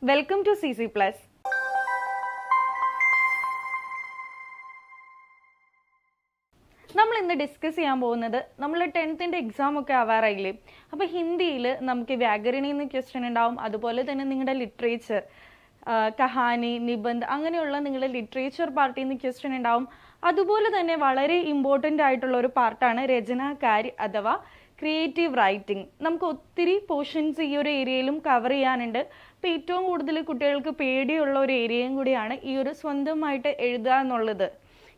Welcome to CC Plus. നമ്മൾ ഇന്ന് discuss ചെയ്യാൻ പോകുന്നത് നമ്മൾ 10th എക്സാം ഒക്കെ ആവാറായില്ലേ. അപ്പോൾ ഹിന്ദിയിൽ നമുക്ക് വ്യാകരണിയിൽ നിന്ന് ക്വസ്റ്റ്യൻ ഉണ്ടാവും, അതുപോലെ തന്നെ നിങ്ങളുടെ ലിറ്ററേച്ചർ കഹാനി നിബന്ധ് അങ്ങനെയുള്ള നിങ്ങളുടെ ലിറ്ററേച്ചർ പാർട്ടിൽ നിന്ന് ക്വസ്റ്റ്യൻ ഉണ്ടാവും. അതുപോലെ തന്നെ വളരെ ഇമ്പോർട്ടൻ്റ് ആയിട്ടുള്ള ഒരു പാർട്ടാണ് രചനാകാരി അഥവാ ക്രിയേറ്റീവ് റൈറ്റിംഗ്. നമുക്ക് ഒത്തിരി പോർഷൻസ് ഈ ഒരു ഏരിയയിലും കവർ ചെയ്യാനുണ്ട്. അപ്പോൾ ഏറ്റവും കൂടുതൽ കുട്ടികൾക്ക് പേടിയുള്ള ഒരു ഏരിയയും കൂടിയാണ് ഈ ഒരു സ്വന്തമായിട്ട് എഴുതുക എന്നുള്ളത്,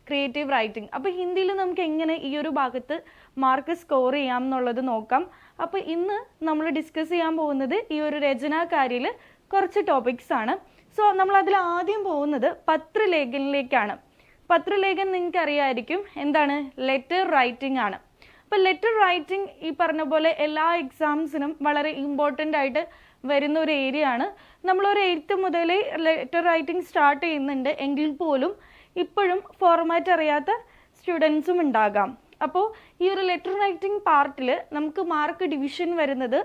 ക്രിയേറ്റീവ് റൈറ്റിംഗ്. അപ്പോൾ ഹിന്ദിയിൽ നമുക്ക് എങ്ങനെ ഈ ഒരു ഭാഗത്ത് മാർക്ക് സ്കോർ ചെയ്യാം എന്നുള്ളത് നോക്കാം. അപ്പോൾ ഇന്ന് നമ്മൾ ഡിസ്കസ് ചെയ്യാൻ പോകുന്നത് ഈ ഒരു രചനാകാരിയിൽ കുറച്ച് ടോപ്പിക്സ് ആണ്. സോ നമ്മൾ അതിൽ ആദ്യം പോകുന്നത് പത്രലേഖനിലേക്കാണ്. പത്രലേഖൻ നിങ്ങൾക്ക് അറിയാമായിരിക്കും എന്താണ്, ലെറ്റർ റൈറ്റിംഗ് ആണ്. അപ്പോൾ ലെറ്റർ റൈറ്റിംഗ് ഈ പറഞ്ഞ പോലെ എല്ലാ എക്സാംസിനും വളരെ ഇമ്പോർട്ടൻ്റ് ആയിട്ട് വരുന്ന ഒരു ഏരിയ ആണ്. നമ്മളൊരു 8th മുതൽ ലെറ്റർ റൈറ്റിംഗ് സ്റ്റാർട്ട് ചെയ്യുന്നുണ്ട് എങ്കിൽ പോലും ഇപ്പോഴും ഫോർമാറ്റ് അറിയാത്ത സ്റ്റുഡൻസും ഉണ്ടാകാം. അപ്പോൾ ഈ ഒരു ലെറ്റർ റൈറ്റിംഗ് പാർട്ടിൽ നമുക്ക് മാർക്ക് ഡിവിഷൻ വരുന്നത്,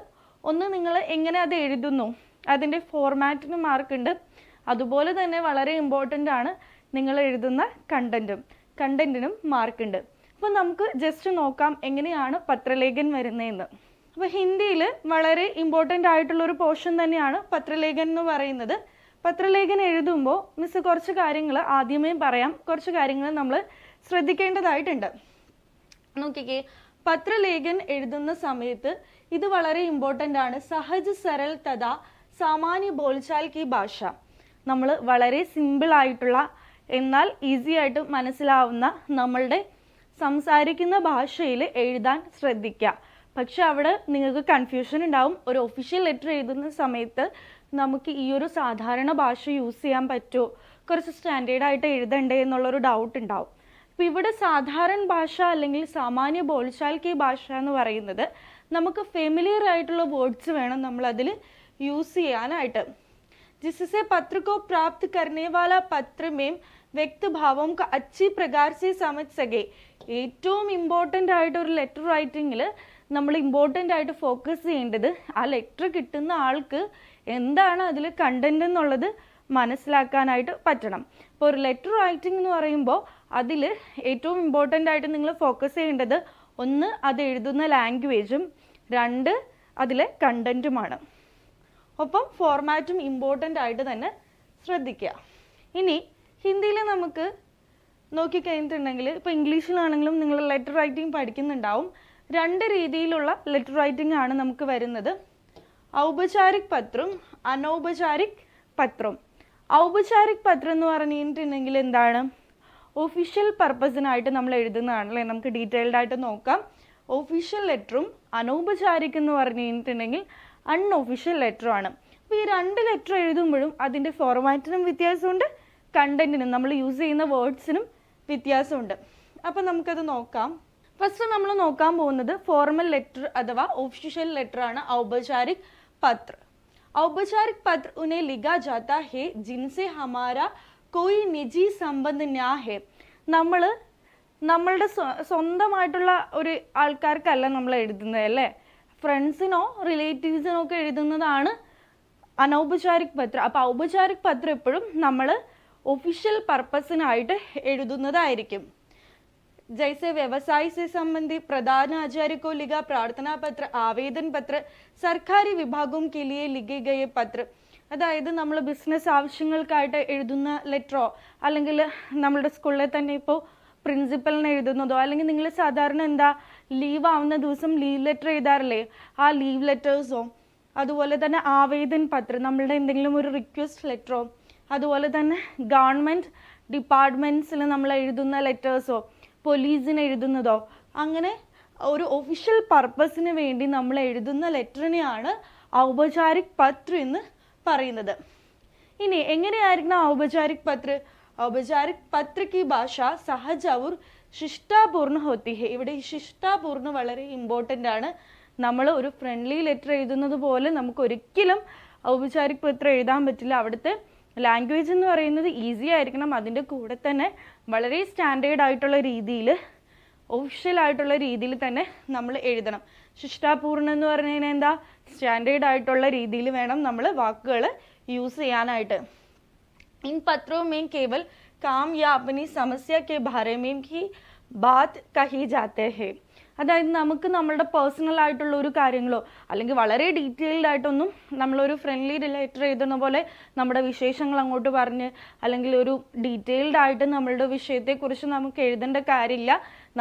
ഒന്ന് നിങ്ങൾ എങ്ങനെ അത് എഴുതുന്നു അതിൻ്റെ ഫോർമാറ്റിന് മാർക്കുണ്ട്, അതുപോലെ തന്നെ വളരെ ഇമ്പോർട്ടൻ്റ് ആണ് നിങ്ങൾ എഴുതുന്ന കണ്ടന്റിനും മാർക്കുണ്ട്. അപ്പോൾ നമുക്ക് ജസ്റ്റ് നോക്കാം എങ്ങനെയാണ് പത്രലേഖൻ വരുന്നതെന്ന്. അപ്പോൾ ഹിന്ദിയിൽ വളരെ ഇമ്പോർട്ടൻ്റ് ആയിട്ടുള്ളൊരു പോർഷൻ തന്നെയാണ് പത്രലേഖൻ എന്ന് പറയുന്നത്. പത്രലേഖൻ എഴുതുമ്പോൾ മിസ് കുറച്ച് കാര്യങ്ങൾ ആദ്യമേ പറയാം, കുറച്ച് കാര്യങ്ങൾ നമ്മൾ ശ്രദ്ധിക്കേണ്ടതായിട്ടുണ്ട്. നോക്കിക്കേ, പത്രലേഖൻ എഴുതുന്ന സമയത്ത് ഇത് വളരെ ഇമ്പോർട്ടൻ്റ് ആണ്. സഹജ് സരൽ തഥാ സാമാന്യ ബോൾചാൽ കി ഭാഷ. നമ്മൾ വളരെ സിമ്പിൾ ആയിട്ടുള്ള എന്നാൽ ഈസി ആയിട്ട് മനസ്സിലാവുന്ന നമ്മളുടെ സംസാരിക്കുന്ന ഭാഷയിൽ എഴുതാൻ ശ്രദ്ധിക്കുക. പക്ഷെ അവിടെ നിങ്ങൾക്ക് കൺഫ്യൂഷൻ ഉണ്ടാവും. ഒരു ഒഫീഷ്യൽ ലെറ്റർ എഴുതുന്ന സമയത്ത് നമുക്ക് ഈ ഒരു സാധാരണ ഭാഷ യൂസ് ചെയ്യാൻ പറ്റുമോ, കുറച്ച് സ്റ്റാൻഡേർഡായിട്ട് എഴുതണ്ടേ എന്നുള്ളൊരു ഡൗട്ട് ഉണ്ടാവും. അപ്പോൾ ഇവിടെ സാധാരണ ഭാഷ അല്ലെങ്കിൽ സാമാന്യ ബോൾചാൽ കി ഭാഷ എന്ന് പറയുന്നത് നമുക്ക് ഫെമിലിയർ ആയിട്ടുള്ള വേർഡ്സ് വേണം നമ്മൾ അതിൽ യൂസ് ചെയ്യാനായിട്ട്. जिससे पत्र को प्राप्त करने वाला पत्र में व्यक्त भावों का अच्छी प्रकार से समझ सके. ഏറ്റവും ഇമ്പോർട്ടൻ്റ് ആയിട്ട് ഒരു ലെറ്റർ റൈറ്റിങ്ങിൽ നമ്മൾ ഇമ്പോർട്ടൻ്റ് ആയിട്ട് ഫോക്കസ് ചെയ്യേണ്ടത് ആ ലെറ്റർ കിട്ടുന്ന ആൾക്ക് എന്താണ് അതിൽ കണ്ടന്റ് എന്നുള്ളത് മനസ്സിലാക്കാനായിട്ട് പറ്റണം. ഇപ്പോൾ ഒരു ലെറ്റർ റൈറ്റിംഗ് എന്ന് പറയുമ്പോൾ അതിൽ ഏറ്റവും ഇമ്പോർട്ടൻ്റ് ആയിട്ട് നിങ്ങൾ ഫോക്കസ് ചെയ്യേണ്ടത്, ഒന്ന് അത് എഴുതുന്ന ലാംഗ്വേജും, രണ്ട് അതിലെ കണ്ടന്റുമാണ്. ഒപ്പം ഫോർമാറ്റും ഇമ്പോർട്ടൻ്റ് ആയിട്ട് തന്നെ ശ്രദ്ധിക്കുക. ഇനി ഹിന്ദിയിൽ നമുക്ക് നോക്കിക്കഴിഞ്ഞിട്ടുണ്ടെങ്കിൽ, ഇപ്പോൾ ഇംഗ്ലീഷിലാണെങ്കിലും നിങ്ങൾ ലെറ്റർ റൈറ്റിംഗ് പഠിക്കുന്നുണ്ടാവും. രണ്ട് രീതിയിലുള്ള ലെറ്റർ റൈറ്റിംഗ് ആണ് നമുക്ക് വരുന്നത്, ഔപചാരിക് പത്രം, അനൗപചാരിക് പത്രം. ഔപചാരിക് പത്രം എന്ന് പറഞ്ഞിട്ടുണ്ടെങ്കിൽ എന്താണ്, ഒഫീഷ്യൽ പർപ്പസിനായിട്ട് നമ്മൾ എഴുതുന്നതാണ് അല്ലേ. നമുക്ക് ഡീറ്റെയിൽഡ് ആയിട്ട് നോക്കാം. ഒഫീഷ്യൽ ലെറ്ററും അനൗപചാരിക് എന്ന് പറഞ്ഞിട്ടുണ്ടെങ്കിൽ അൺഒഫീഷ്യൽ ലെറ്റർ ആണ്. അപ്പോൾ ഈ രണ്ട് ലെറ്റർ എഴുതുമ്പോഴും അതിൻ്റെ ഫോർമാറ്റിനും വ്യത്യാസമുണ്ട്, കണ്ടന്റിനും നമ്മൾ യൂസ് ചെയ്യുന്ന വേർഡ്സിനും വ്യത്യാസമുണ്ട്. അപ്പം നമുക്കത് നോക്കാം. ഫസ്റ്റ് നമ്മൾ നോക്കാൻ പോകുന്നത് ഫോർമൽ ലെറ്റർ അഥവാ ഒഫീഷ്യൽ ലെറ്റർ ആണ്, ഔപചാരിക് പത്ര. ഔപചാരിക് പത്ര ഉन्हें लिखा जाता है जिनसे हमारा कोई निजी संबंध ना है. നമ്മളുടെ സ്വന്തമായിട്ടുള്ള ഒരു ആൾക്കാർക്കല്ല നമ്മൾ എഴുതുന്നത് അല്ലേ, ഫ്രണ്ട്സിനോ റിലേറ്റീവ്സിനോ ഒക്കെ എഴുതുന്നതാണ് അനൗപചാരിക് പത്രം. അപ്പോൾ ഔപചാരിക് പത്രം എപ്പോഴും നമ്മൾ ഒഫീഷ്യൽ പർപ്പസിനായിട്ട് എഴുതുന്നതായിരിക്കും. जैसे व्यवसाय से संबंधित प्रधान आचार्य को लिखा प्रार्थना पत्र, आवेदन पत्र, सरकारी विभागों के लिए लिखे गए पत्र. അതായത് നമ്മൾ ബിസിനസ് ആവശ്യങ്ങൾക്കായിട്ട് എഴുതുന്ന ലെറ്ററോ, അല്ലെങ്കിൽ നമ്മളുടെ സ്കൂളിൽ തന്നെ ഇപ്പോൾ പ്രിൻസിപ്പലിന് എഴുതുന്നതോ, അല്ലെങ്കിൽ നിങ്ങൾ സാധാരണ എന്താ ലീവ് ആവുന്ന ദിവസം ലീവ് ലെറ്റർ എഴുതാറില്ലേ, ആ ലീവ് ലെറ്റേഴ്സോ, അതുപോലെ തന്നെ ആവേദൻ പത്രം നമ്മളുടെ എന്തെങ്കിലും ഒരു റിക്വസ്റ്റ് ലെറ്ററോ, അതുപോലെ തന്നെ ഗവൺമെൻറ് ഡിപ്പാർട്ട്മെൻറ്റ്സിൽ നമ്മൾ എഴുതുന്ന ലെറ്റേഴ്സോ, പോലീസിന് എഴുതുന്നതോ, അങ്ങനെ ഒരു ഒഫീഷ്യൽ പർപ്പസിന് വേണ്ടി നമ്മൾ എഴുതുന്ന ലെറ്ററിനെയാണ് ഔപചാരിക് പത്ര എന്ന് പറയുന്നത്. ഇനി എങ്ങനെയായിരിക്കണം ഔപചാരിക് പത്ര? औपचारिक पत्र की भाषा सहज और शिष्टापूर्ण होती है. ഇവിടെ ശിഷ്ടാപൂർണ്ണ വളരെ ഇമ്പോർട്ടൻ്റ് ആണ്. നമ്മൾ ഒരു ഫ്രണ്ട്ലി ലെറ്റർ എഴുതുന്നത് പോലെ നമുക്ക് ഒരിക്കലും ഔപചാരിക് പത്രം എഴുതാൻ പറ്റില്ല. അവിടുത്തെ ലാംഗ്വേജ് എന്ന് പറയുന്നത് ഈസി ആയിരിക്കണം, അതിൻ്റെ കൂടെ തന്നെ വളരെ സ്റ്റാൻഡേർഡ് ആയിട്ടുള്ള രീതിയിൽ, ഒഫീഷ്യൽ ആയിട്ടുള്ള രീതിയിൽ തന്നെ നമ്മൾ എഴുതണം. ശിഷ്ടാപൂർണ്ണ എന്ന് പറഞ്ഞു കഴിഞ്ഞാൽ എന്താ, സ്റ്റാൻഡേർഡ് ആയിട്ടുള്ള രീതിയിൽ വേണം നമ്മൾ വാക്കുകൾ യൂസ് ചെയ്യാനായിട്ട്. इन पत्रों में केवल काम या अपनी समस्या के बारे में ही बात कही जाते हैं. അതായത് നമുക്ക് നമ്മളുടെ പേഴ്സണൽ ആയിട്ടുള്ള ഒരു കാര്യങ്ങളോ അല്ലെങ്കിൽ വളരെ ഡീറ്റെയിൽഡ് ആയിട്ടൊന്നും നമ്മളൊരു ഫ്രണ്ട്ലി ലെറ്റർ എഴുതുന്ന പോലെ നമ്മുടെ വിശേഷങ്ങൾ അങ്ങോട്ട് പറഞ്ഞ് അല്ലെങ്കിൽ ഒരു ഡീറ്റെയിൽഡ് ആയിട്ട് നമ്മളുടെ വിഷയത്തെക്കുറിച്ച് നമുക്ക് എഴുതേണ്ട കാര്യമില്ല.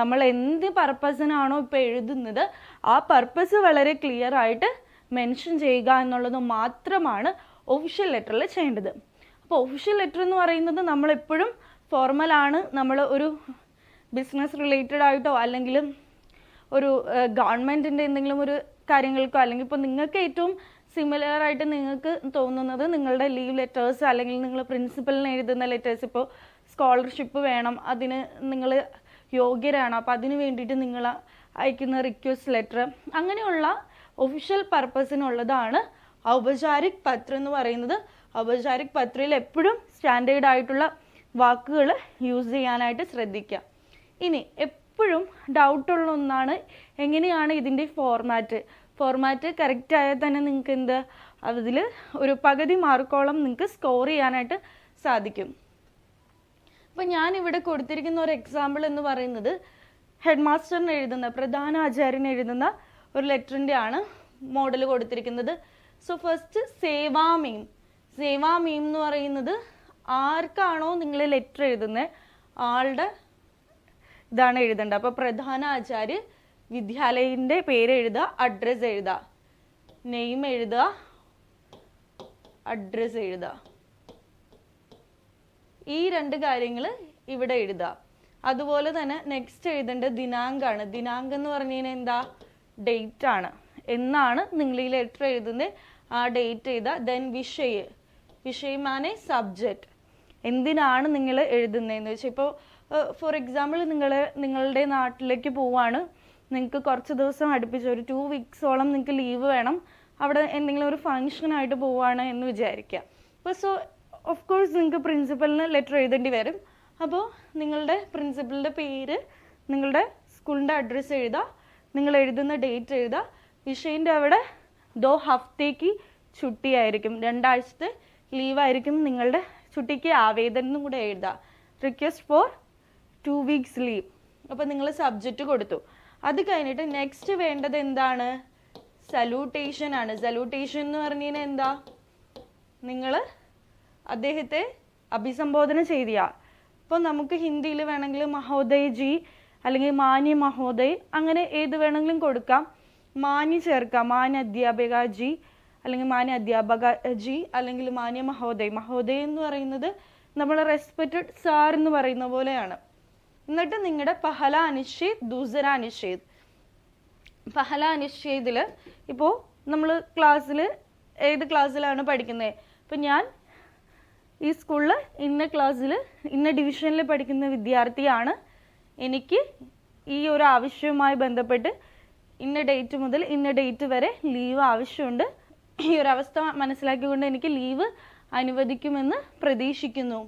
നമ്മൾ എന്ത് പർപ്പസിനാണോ ഇപ്പോൾ എഴുതുന്നത് ആ പർപ്പസ് വളരെ ക്ലിയർ ആയിട്ട് മെൻഷൻ ചെയ്യുക എന്നുള്ളത് മാത്രമാണ് ഒഫീഷ്യൽ ലെറ്ററിൽ ചെയ്യേണ്ടത്. അപ്പോൾ ഒഫീഷ്യൽ ലെറ്റർ എന്ന് പറയുന്നത് നമ്മളെപ്പോഴും ഫോർമലാണ്. നമ്മൾ ഒരു ബിസിനസ് റിലേറ്റഡ് ആയിട്ടോ അല്ലെങ്കിൽ ഒരു ഗവൺമെൻറ്റിൻ്റെ എന്തെങ്കിലും ഒരു കാര്യങ്ങൾക്കോ അല്ലെങ്കിൽ ഇപ്പോൾ നിങ്ങൾക്ക് ഏറ്റവും സിമിലർ ആയിട്ട് നിങ്ങൾക്ക് തോന്നുന്നത് നിങ്ങളുടെ ലീവ് ലെറ്റേഴ്സ് അല്ലെങ്കിൽ നിങ്ങൾ പ്രിൻസിപ്പലിന് എഴുതുന്ന ലെറ്റേഴ്സ്, ഇപ്പോൾ സ്കോളർഷിപ്പ് വേണം, അതിന് നിങ്ങൾ യോഗ്യരാണ്, അപ്പോൾ അതിന് വേണ്ടിയിട്ട് നിങ്ങൾ അയക്കുന്ന റിക്വസ്റ്റ് ലെറ്റർ, അങ്ങനെയുള്ള ഒഫീഷ്യൽ പർപ്പസിനുള്ളതാണ് ഔപചാരിക് പത്ര എന്ന് പറയുന്നത്. ഔപചാരിക് പത്രയിൽ എപ്പോഴും സ്റ്റാൻഡേർഡ് ആയിട്ടുള്ള വാക്കുകൾ യൂസ് ചെയ്യാനായിട്ട് ശ്രദ്ധിക്കുക. ഇനി എപ്പോഴും ഡൗട്ടുള്ള ഒന്നാണ് എങ്ങനെയാണ് ഇതിൻ്റെ ഫോർമാറ്റ് കറക്റ്റ് ആയാൽ തന്നെ നിങ്ങൾക്ക് എന്ത് അതിൽ ഒരു പകുതി മാർക്കോളം നിങ്ങൾക്ക് സ്കോർ ചെയ്യാനായിട്ട് സാധിക്കും. അപ്പം ഞാനിവിടെ കൊടുത്തിരിക്കുന്ന ഒരു എക്സാമ്പിൾ എന്ന് പറയുന്നത് ഹെഡ് മാസ്റ്ററിന് എഴുതുന്ന പ്രധാന ആചാര്യന് എഴുതുന്ന ഒരു ലെറ്ററിൻ്റെ ആണ് മോഡൽ കൊടുത്തിരിക്കുന്നത്. സോ ഫസ്റ്റ് സേവാമീം എന്ന് പറയുന്നത് ആർക്കാണോ നിങ്ങൾ ലെറ്റർ എഴുതുന്നത് ആളുടെ ഇതാണ് എഴുതേണ്ടത്. അപ്പോൾ പ്രധാന ആചാര്യ വിദ്യാലയത്തിൻ്റെ പേര് എഴുതുക, അഡ്രസ്സ് എഴുതുക, നെയിം എഴുതുക, അഡ്രസ്സ് എഴുതുക. ഈ രണ്ട് കാര്യങ്ങൾ ഇവിടെ എഴുതുക. അതുപോലെ തന്നെ നെക്സ്റ്റ് എഴുതേണ്ടത് ദിനാങ്കാണ്. ദിനാങ്കം എന്ന് പറഞ്ഞു കഴിഞ്ഞാൽ എന്താ, ഡേറ്റ് ആണ്. എന്നാണ് നിങ്ങൾ ഈ ലെറ്റർ എഴുതുന്നത് ആ ഡേറ്റ് എഴുതുക. ദെൻ വിഷയമാണ് സബ്ജക്റ്റ്. എന്തിനാണ് നിങ്ങൾ എഴുതുന്നതെന്ന് വെച്ചാൽ ഇപ്പോൾ ഫോർ എക്സാമ്പിൾ നിങ്ങളുടെ നാട്ടിലേക്ക് പോവാണ്, നിങ്ങൾക്ക് കുറച്ച് ദിവസം അടുപ്പിച്ച് ഒരു 2 വീക്സോളം നിങ്ങൾക്ക് ലീവ് വേണം, അവിടെ എന്തെങ്കിലും ഒരു ഫങ്ഷനായിട്ട് പോവുകയാണ് എന്ന് വിചാരിക്കുക. അപ്പോൾ സോ ഓഫ് കോഴ്സ് നിങ്ങൾക്ക് പ്രിൻസിപ്പലിന് ലെറ്റർ എഴുതേണ്ടി വരും. അപ്പോൾ നിങ്ങളുടെ പ്രിൻസിപ്പലിൻ്റെ പേര്, നിങ്ങളുടെ സ്കൂളിൻ്റെ അഡ്രസ്സ് എഴുതുക, നിങ്ങൾ എഴുതുന്ന ഡേറ്റ് എഴുതുക. വിഷയൻ്റെ അവിടെ 2 ഹഫ്തേക്ക് छुट्टी ആയിരിക്കും, 2 ആഴ്ചത്തെ ലീവായിരിക്കും. നിങ്ങളുടെ छुट्टीക്ക് ആവേദനം കൂടെ എഴുതുക, റിക്വസ്റ്റ് ഫോർ 2 വീക്സ് ലീവ്. അപ്പോൾ നിങ്ങൾ സബ്ജക്റ്റ് കൊടുത്തു. അത് കഴിഞ്ഞിട്ട് നെക്സ്റ്റ് വേണ്ടത് എന്താണ്, സല്യൂട്ടേഷൻ ആണ്. സല്യൂട്ടേഷൻ എന്ന് പറഞ്ഞു കഴിഞ്ഞാൽ എന്താ, നിങ്ങൾ അദ്ദേഹത്തെ അഭിസംബോധന ചെയ്യുക. ഇപ്പോൾ നമുക്ക് ഹിന്ദിയിൽ വേണമെങ്കിൽ മഹോദയ് ജി അല്ലെങ്കിൽ മാന്യ മഹോദയ് അങ്ങനെ ഏത് വേണമെങ്കിലും കൊടുക്കാം. മാന്യ ചേർക്കാം, മാന്യ അധ്യാപിക ജി അല്ലെങ്കിൽ മാന്യ അധ്യാപക ജി അല്ലെങ്കിൽ മാന്യ മഹോദയ് എന്ന് പറയുന്നത് നമ്മൾ റെസ്പെക്റ്റഡ് സാർ എന്ന് പറയുന്ന പോലെയാണ്. എന്നിട്ട് നിങ്ങളുടെ പഹല അനിശ്ചിത് ദൂസര അനിശ്ചിത്. പഹല അനിശ്ചിതിൽ ഇപ്പോൾ നമ്മൾ ക്ലാസ്സിൽ ഏത് ക്ലാസ്സിലാണ് പഠിക്കുന്നത്, ഇപ്പം ഞാൻ ഈ സ്കൂളിൽ ഇന്ന ക്ലാസ്സിൽ ഇന്ന ഡിവിഷനിൽ പഠിക്കുന്ന വിദ്യാർത്ഥിയാണ്, എനിക്ക് ഈ ഒരു ആവശ്യവുമായി ബന്ധപ്പെട്ട് ഇന്ന ഡേറ്റ് മുതൽ ഇന്ന ഡേറ്റ് വരെ ലീവ് ആവശ്യമുണ്ട്, ഈ ഒരു അവസ്ഥ മനസ്സിലാക്കിക്കൊണ്ട് എനിക്ക് ലീവ് അനുവദിക്കുമെന്ന് പ്രതീക്ഷിക്കുന്നു.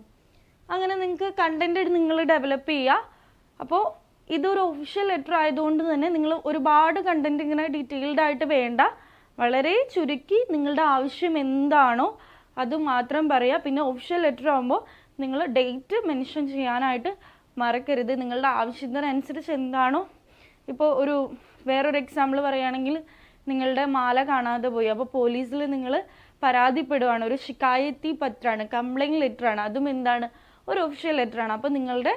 അങ്ങനെ നിങ്ങൾക്ക് കണ്ടന്റ് നിങ്ങൾ ഡെവലപ്പ് ചെയ്യുക. അപ്പോൾ ഇതൊരു ഒഫീഷ്യൽ ലെറ്റർ ആയതുകൊണ്ട് തന്നെ നിങ്ങൾ ഒരുപാട് കണ്ടന്റ് ഇങ്ങനെ ഡീറ്റെയിൽഡ് ആയിട്ട് വേണ്ട, വളരെ ചുരുക്കി നിങ്ങളുടെ ആവശ്യം എന്താണോ അത് മാത്രം പറയുക. പിന്നെ ഒഫീഷ്യൽ ലെറ്റർ ആകുമ്പോൾ നിങ്ങൾ ഡേറ്റ് മെൻഷൻ ചെയ്യാനായിട്ട് മറക്കരുത്. നിങ്ങളുടെ ആവശ്യത്തിനനുസരിച്ച് എന്താണോ, ഇപ്പോൾ വേറൊരു എക്സാമ്പിൾ പറയുകയാണെങ്കിൽ നിങ്ങളുടെ മാല കാണാതെ പോയി, അപ്പോൾ പോലീസിൽ നിങ്ങൾ പരാതിപ്പെടുവാണ്, ഒരു ശിക്കായത്തി പത്രമാണ്, കംപ്ലൈൻറ്റ് ലെറ്ററാണ്, അതും എന്താണ്, ഒരു ഒഫീഷ്യൽ ലെറ്ററാണ്. അപ്പോൾ നിങ്ങളുടെ